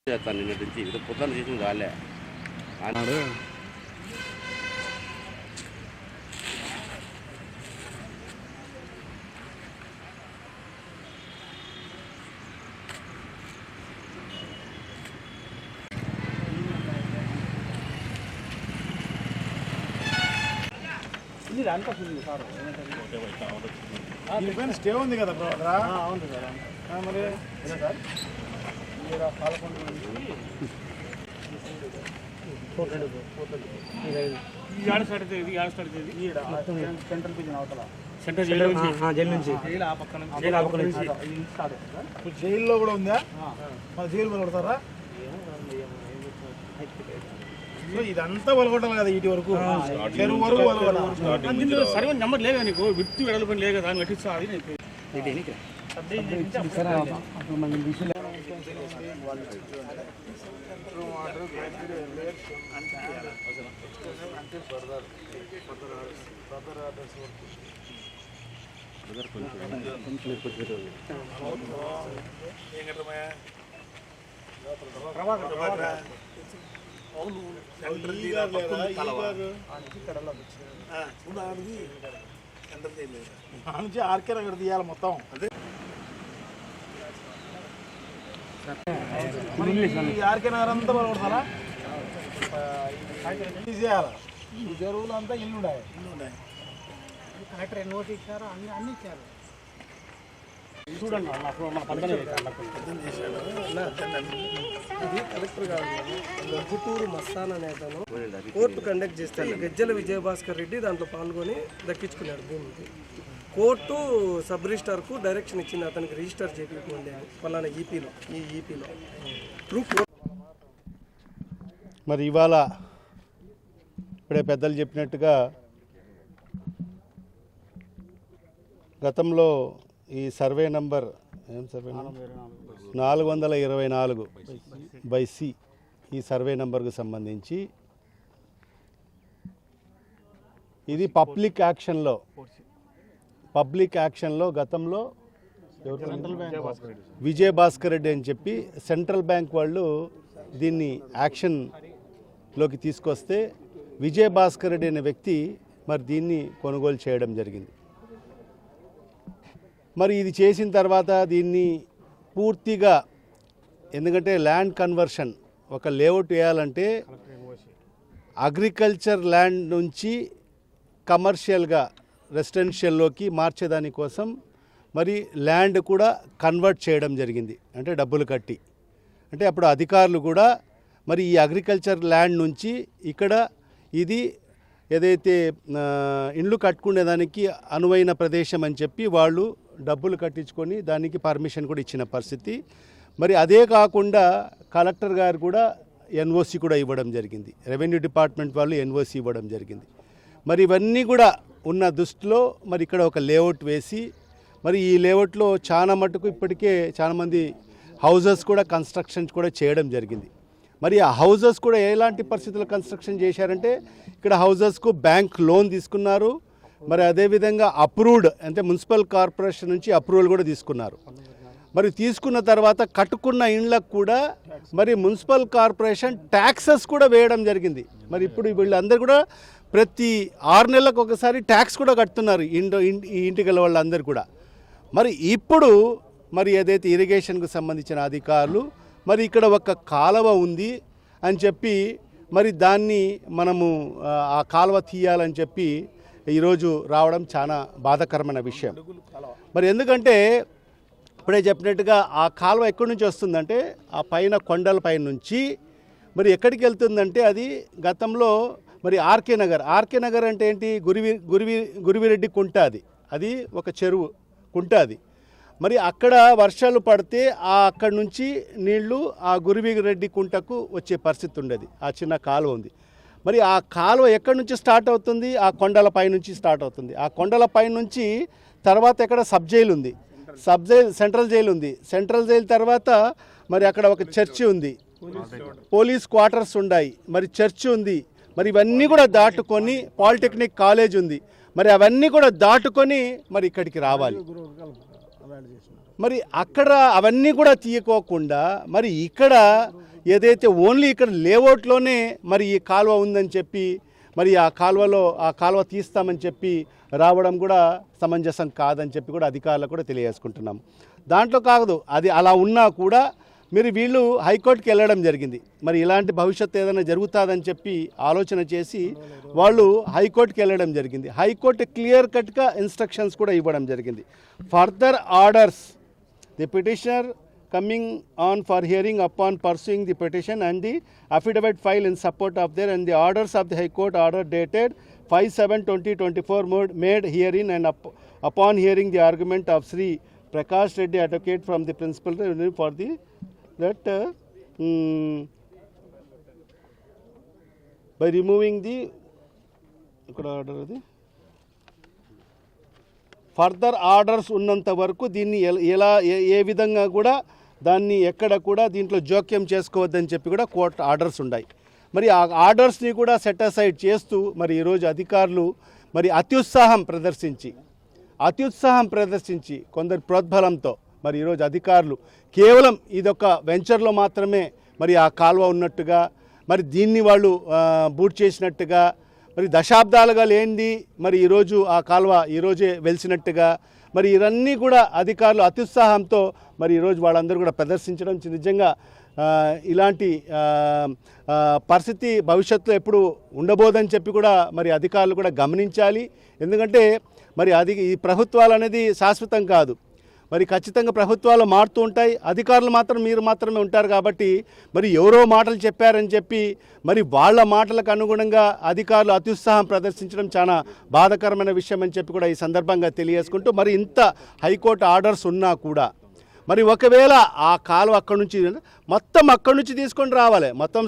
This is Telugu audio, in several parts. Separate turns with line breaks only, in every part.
చేస్తాను నిన్న నుంచి ఇది పొద్దున్న చేసింది కాలే అన్నాడు.
స్టే ఉంది కదా బ్రో అక్కడ.
అవును సార్.
మరి
సార్ ఇక్కడ 11 నుంచి సెంట్రల్ పిజన్ అవతల సెంట్రల్ జైలు నుంచి జైలు ఆ పక్క నుంచి స్టార్ట్ అవుతుంది.
జైల్లో కూడా ఉందా? మన జైలు పలగొడతారా? ఇదంతా పలగొట్టాలి కదా ఇటు వరకు చెరువు వరకు పలగొట్టాలి.
సర్వే నెంబర్ లేదు నీకు విత్తు వెడల్పని లేదు కదా అని పెట్టిస్తా.
నుంచి ఆర్కే నగర్ తీయాలి మొత్తం. ఆర్కే నగర్ అంతా పలగొడతారా? తీసేయాలి. ఈ చెరువులు అంతా ఇల్లు ఉన్నాయి.
కలెక్టర్ ఎన్ఓటీ ఇచ్చారు, అన్ని ఇచ్చారు. చూడండి
ఇది కలెక్టర్ గారు గుంటూరు మస్తాన్ నేతను కోర్టు కండక్ట్ చేస్తే ఈ గజ్జల విజయభాస్కర్ రెడ్డి దాంట్లో పాల్గొని దక్కించుకున్నాడు భూమికి. కోర్టు సబ్ రిజిస్టార్కు డైరెక్షన్ ఇచ్చింది అతనికి రిజిస్టర్ చేయించుకోండి అని ఫలానా ఈపీలో. ఈ ఈపీలో
మరి ఇవాళ ఇప్పుడే పెద్దలు చెప్పినట్టుగా గతంలో ఈ సర్వే నంబర్ 424/C ఈ సర్వే నంబర్కు సంబంధించి ఇది పబ్లిక్ యాక్షన్లో గతంలో విజయభాస్కర్ రెడ్డి అని చెప్పి సెంట్రల్ బ్యాంక్ వాళ్ళు దీన్ని యాక్షన్లోకి తీసుకొస్తే విజయభాస్కర్ రెడ్డి అనే వ్యక్తి మరి దీన్ని కొనుగోలు చేయడం జరిగింది. మరి ఇది చేసిన తర్వాత దీన్ని పూర్తిగా, ఎందుకంటే ల్యాండ్ కన్వర్షన్ ఒక లేఅవుట్ వేయాలంటే అగ్రికల్చర్ ల్యాండ్ నుంచి కమర్షియల్గా రెసిడెన్షియల్లోకి మార్చేదాని కోసం మరి ల్యాండ్ కూడా కన్వర్ట్ చేయడం జరిగింది. అంటే డబ్బులు కట్టి, అంటే అప్పుడు అధికారులు కూడా మరి ఈ అగ్రికల్చర్ ల్యాండ్ నుంచి ఇక్కడ ఇది ఏదైతే ఇండ్లు కట్టుకునేదానికి అనువైన ప్రదేశం అని చెప్పి వాళ్ళు డబ్బులు కట్టించుకొని దానికి పర్మిషన్ కూడా ఇచ్చిన పరిస్థితి. మరి అదే కాకుండా కలెక్టర్ గారు కూడా ఎన్ఓసి కూడా ఇవ్వడం జరిగింది. రెవెన్యూ డిపార్ట్మెంట్ వాళ్ళు ఎన్ఓసి ఇవ్వడం జరిగింది. మరి ఇవన్నీ కూడా ఉన్న దృష్టిలో మరి ఇక్కడ ఒక లేఅవుట్ వేసి మరి ఈ లేఅవుట్లో చాలా మటుకు ఇప్పటికే చాలామంది హౌజెస్ కూడా కన్స్ట్రక్షన్ కూడా చేయడం జరిగింది. మరి ఆ హౌజెస్ కూడా ఎలాంటి పరిస్థితుల్లో కన్స్ట్రక్షన్ చేశారంటే ఇక్కడ హౌజెస్కు బ్యాంక్ లోన్ తీసుకున్నారు. మరి అదేవిధంగా అప్రూవ్డ్ అంటే మున్సిపల్ కార్పొరేషన్ నుంచి అప్రూవల్ కూడా తీసుకున్నారు. మరి తీసుకున్న తర్వాత కట్టుకున్న ఇండ్లకు కూడా మరి మున్సిపల్ కార్పొరేషన్ ట్యాక్సెస్ కూడా వేయడం జరిగింది. మరి ఇప్పుడు వీళ్ళందరూ కూడా ప్రతి 6 నెలలకు ఒకసారి ట్యాక్స్ కూడా కడుతున్నారు ఈ ఇంటికి గల వాళ్ళందరూ కూడా. మరి ఇప్పుడు మరి ఏదైతే ఇరిగేషన్కు సంబంధించిన అధికారులు మరి ఇక్కడ ఒక కాలువ ఉంది అని చెప్పి మరి దాన్ని మనము ఆ కాలువ తీయాలని చెప్పి ఈరోజు రావడం చాలా బాధాకరమైన విషయం. మరి ఎందుకంటే ఇప్పుడే చెప్పినట్టుగా ఆ కాలువ ఎక్కడి నుంచి వస్తుందంటే ఆ పైన కొండల పైన నుంచి మరి ఎక్కడికి వెళ్తుందంటే అది గతంలో మరి ఆర్కే నగర్ అంటే ఏంటి, గురివిరెడ్డి కుంట, అది ఒక చెరువు కుంట. అది మరి అక్కడ వర్షాలు పడితే అక్కడి నుంచి నీళ్లు ఆ గురివిరెడ్డి కుంటకు వచ్చే పరిస్థితి ఉండేది. ఆ చిన్న కాలువ ఉంది. మరి ఆ కాలువ ఎక్కడి నుంచి స్టార్ట్ అవుతుంది? ఆ కొండల పై నుంచి స్టార్ట్ అవుతుంది. ఆ కొండల పై నుంచి తర్వాత ఎక్కడ సబ్ జైలు ఉంది, సెంట్రల్ జైలు ఉంది. సెంట్రల్ జైలు తర్వాత మరి అక్కడ ఒక చర్చి ఉంది, పోలీస్ క్వార్టర్స్ ఉన్నాయి, మరి చర్చి ఉంది. మరి ఇవన్నీ కూడా దాటుకొని పాలిటెక్నిక్ కాలేజ్ ఉంది. మరి అవన్నీ కూడా దాటుకొని మరి ఇక్కడికి రావాలి. మరి అక్కడ అవన్నీ కూడా తీయకోకుండా మరి ఇక్కడ ఏదైతే ఓన్లీ ఇక్కడ లేఅవుట్లోనే మరి ఈ కాలువ ఉందని చెప్పి మరి ఆ కాలువ తీస్తామని చెప్పి రావడం కూడా సమంజసం కాదని చెప్పి కూడా అధికారులకు కూడా తెలియజేసుకుంటున్నాం. దాంట్లో కాదు, అది అలా ఉన్నా కూడా మీరు వీళ్ళు హైకోర్టుకి వెళ్ళడం జరిగింది. మరి ఇలాంటి భవిష్యత్తు ఏదైనా జరుగుతుందని చెప్పి ఆలోచన చేసి వాళ్ళు హైకోర్టుకి వెళ్ళడం జరిగింది. హైకోర్టు క్లియర్ కట్గా ఇన్స్ట్రక్షన్స్ కూడా ఇవ్వడం జరిగింది. Further orders the petitioner coming on for hearing upon pursuing the petition and the affidavit file in support of their and the orders of the High Court order dated 5/7/2024 made herein and upon hearing the argument of Sri Prakash Reddy advocate from the principal for the that by removing the order further orders ఉన్నంత వరకు దీన్ని ఎలా ఏ విధంగా కూడా దాన్ని ఎక్కడ కూడా దీంట్లో జోక్యం చేసుకోవద్దని చెప్పి కూడా కోర్టు ఆర్డర్స్ ఉన్నాయి. మరి ఆ ఆర్డర్స్ని కూడా సెట్ అసైడ్ చేస్తూ మరి ఈరోజు అధికారులు మరి అత్యుత్సాహం ప్రదర్శించి కొందరి ప్రోద్బలంతో మరి ఈరోజు అధికారులు కేవలం ఇదొక వెంచర్లో మాత్రమే మరి ఆ కాలువ ఉన్నట్టుగా మరి దీన్ని వాళ్ళు బూట్ చేసినట్టుగా మరి దశాబ్దాలుగా లేనిది మరి ఈరోజు ఆ కాలువ ఈరోజే వెలిసినట్టుగా మరి ఇవన్నీ కూడా అధికారులు అత్యుత్సాహంతో మరి ఈరోజు వాళ్ళందరూ కూడా ప్రదర్శించడం నిజంగా ఇలాంటి పరిస్థితి భవిష్యత్తులో ఎప్పుడు ఉండబోదని చెప్పి కూడా మరి అధికారులు కూడా గమనించాలి. ఎందుకంటే మరి ఈ ప్రభుత్వాలు అనేది శాశ్వతం కాదు. మరి ఖచ్చితంగా ప్రభుత్వాలు మారుతూ ఉంటాయి, అధికారులు మాత్రం మీరు మాత్రమే ఉంటారు. కాబట్టి మరి ఎవరో మాటలు చెప్పారని చెప్పి మరి వాళ్ళ మాటలకు అనుగుణంగా అధికారులు అత్యుత్సాహం ప్రదర్శించడం చాలా బాధాకరమైన విషయం అని చెప్పి కూడా ఈ సందర్భంగా తెలియజేసుకుంటూ మరి ఇంత హైకోర్టు ఆర్డర్స్ ఉన్నా కూడా మరి ఒకవేళ ఆ కాలువ అక్కడి నుంచి తీసుకొని రావాలి, మొత్తం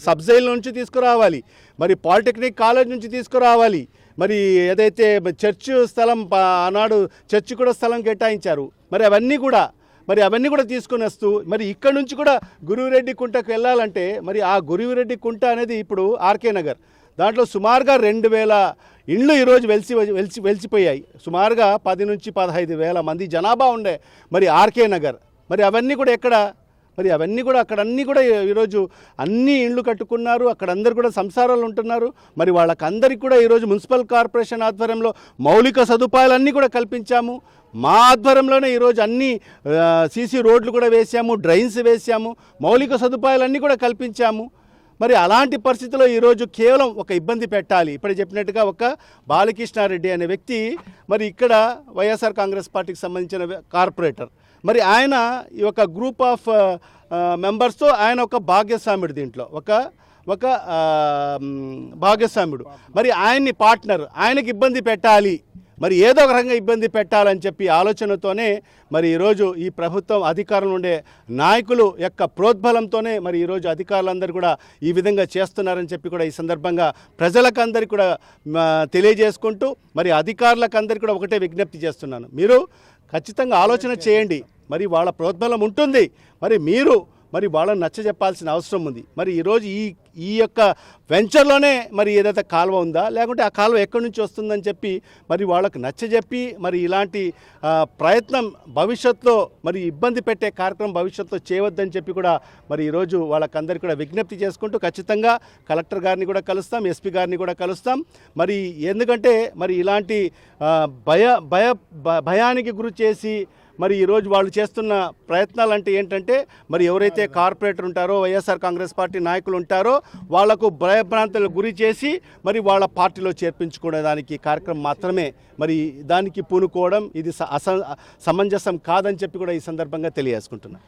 సబ్ జైల్ నుంచి తీసుకురావాలి, మరి పాలిటెక్నిక్ కాలేజ్ నుంచి తీసుకురావాలి, మరి ఏదైతే చర్చ్ స్థలం ఆనాడు చర్చ్ కూడా స్థలం కేటాయించారు మరి అవన్నీ కూడా తీసుకుని వస్తూ మరి ఇక్కడ నుంచి కూడా గురువిరెడ్డి కుంటకు వెళ్ళాలంటే మరి ఆ గురువిరెడ్డి కుంట అనేది ఇప్పుడు ఆర్కే నగర్, దాంట్లో సుమారుగా 2000 ఇండ్లు ఈరోజు వెలిసిపోయాయి. సుమారుగా 10 నుంచి 15,000 మంది జనాభా ఉండే మరి ఆర్కే నగర్. మరి అవన్నీ కూడా ఎక్కడ? మరి అవన్నీ కూడా అక్కడన్నీ కూడా ఈరోజు అన్ని ఇండ్లు కట్టుకున్నారు, అక్కడ అందరు కూడా సంసారాలు ఉంటున్నారు. మరి వాళ్ళకందరికీ కూడా ఈరోజు మున్సిపల్ కార్పొరేషన్ ఆధ్వర్యంలో మౌలిక సదుపాయాలన్నీ కూడా కల్పించాము. మా ఆధ్వర్యంలోనే ఈరోజు అన్ని సీసీ రోడ్లు కూడా వేసాము, డ్రైన్స్ వేసాము, మౌలిక సదుపాయాలన్నీ కూడా కల్పించాము. మరి అలాంటి పరిస్థితిలో ఈరోజు కేవలం ఒక ఇబ్బంది పెట్టాలి. ఇప్పుడు చెప్పినట్టుగా ఒక బాలకృష్ణారెడ్డి అనే వ్యక్తి మరి ఇక్కడ వైఎస్ఆర్ కాంగ్రెస్ పార్టీకి సంబంధించిన కార్పొరేటర్, మరి ఆయన ఈ ఒక గ్రూప్ ఆఫ్ మెంబర్స్తో ఆయన ఒక భాగ్యస్వాముడు, దీంట్లో ఒక భాగ్యస్వాముడు. మరి ఆయన్ని పార్ట్నర్, ఆయనకి ఇబ్బంది పెట్టాలి, మరి ఏదో ఒక రకంగా ఇబ్బంది పెట్టాలని చెప్పి ఆలోచనతోనే మరి ఈరోజు ఈ ప్రభుత్వం అధికారంలో ఉండే నాయకులు యొక్క ప్రోద్బలంతోనే మరి ఈరోజు అధికారులందరూ కూడా ఈ విధంగా చేస్తున్నారని చెప్పి కూడా ఈ సందర్భంగా ప్రజలకందరికీ కూడా తెలియజేసుకుంటూ మరి అధికారులకందరికీ కూడా ఒకటే విజ్ఞప్తి చేస్తున్నాను, మీరు ఖచ్చితంగా ఆలోచన చేయండి. మరి వాళ్ళ ప్రోద్బలం ఉంటుంది, మరి వాళ్ళని నచ్చజెప్పాల్సిన అవసరం ఉంది. మరి ఈరోజు ఈ యొక్క వెంచర్లోనే మరి ఏదైతే కాలువ ఉందా, లేకుంటే ఆ కాలువ ఎక్కడి నుంచి వస్తుందని చెప్పి మరి వాళ్ళకు నచ్చజెప్పి మరి ఇలాంటి ప్రయత్నం భవిష్యత్తులో మరి ఇబ్బంది పెట్టే కార్యక్రమం భవిష్యత్తులో చేయవద్దని చెప్పి కూడా మరి ఈరోజు వాళ్ళకందరికీ కూడా విజ్ఞప్తి చేసుకుంటూ ఖచ్చితంగా కలెక్టర్ గారిని కూడా కలుస్తాం, ఎస్పీ గారిని కూడా కలుస్తాం. మరి ఎందుకంటే మరి ఇలాంటి భయానికి గురి చేసి మరి ఈరోజు వాళ్ళు చేస్తున్న ప్రయత్నాలు అంటే ఏంటంటే మరి ఎవరైతే కార్పొరేటర్ ఉంటారో, వైఎస్ఆర్ కాంగ్రెస్ పార్టీ నాయకులు ఉంటారో వాళ్లకు భయభ్రాంతులకు గురి చేసి మరి వాళ్ళ పార్టీలో చేర్పించుకునే దానికి కార్యక్రమం మాత్రమే. మరి దానికి పూనుకోవడం ఇది సమంజసం కాదని చెప్పి కూడా ఈ సందర్భంగా తెలియజేసుకుంటున్నాను.